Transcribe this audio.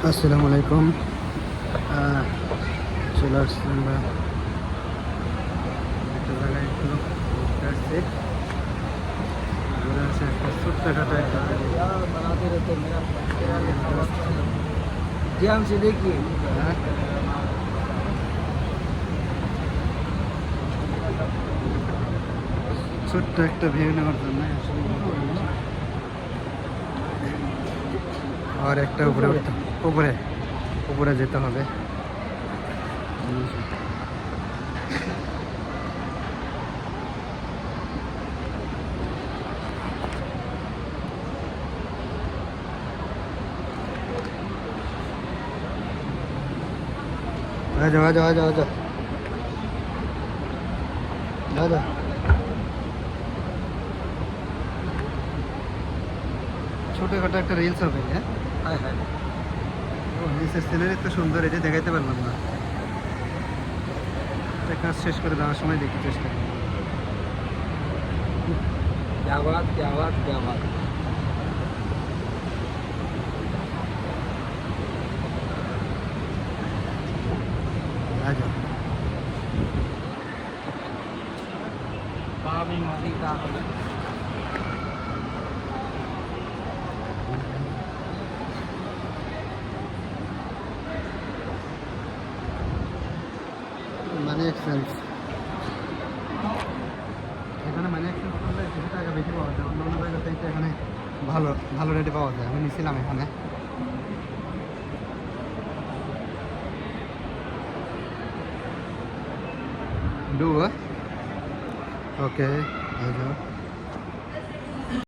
আসসালামু আলাইকুম। চলে আসছি আমরা একটা জায়গায় একটু ঘুরতে আসছি। ঘুরে আসে একটা ছোট্টখাটো একটা बनाते रहते हैं मेरा ध्यान से देखिए। হ্যাঁ, ছোট্ট একটা ভিউ নেওয়ার জন্য আসলে আর একটা উপরে উপরে উপরে যেতে হবে। আজা আজা আজা আজা আজা ছোটখাটো একটা রিলস হবে। হ্যাঁ, हाय हाय ও নিচের সিনারি তো সুন্দর, এটা দেখাইতে পারলাম না। এটা কাজ শেষ করে যাওয়ার সময় দেখি চেষ্টা করি। क्या बात क्या बात क्या बात। আজা पामी माली का মানি এক্সচেঞ্জ, এখানে মানি এক্সচেঞ্জ করলে কিছু টাকা বেশি পাওয়া যায়, অন্য অন্য জায়গা থেকে এখানে ভালো ভালো রেটে পাওয়া যায়। আমি নিয়েছিলাম এখানে। Do okay,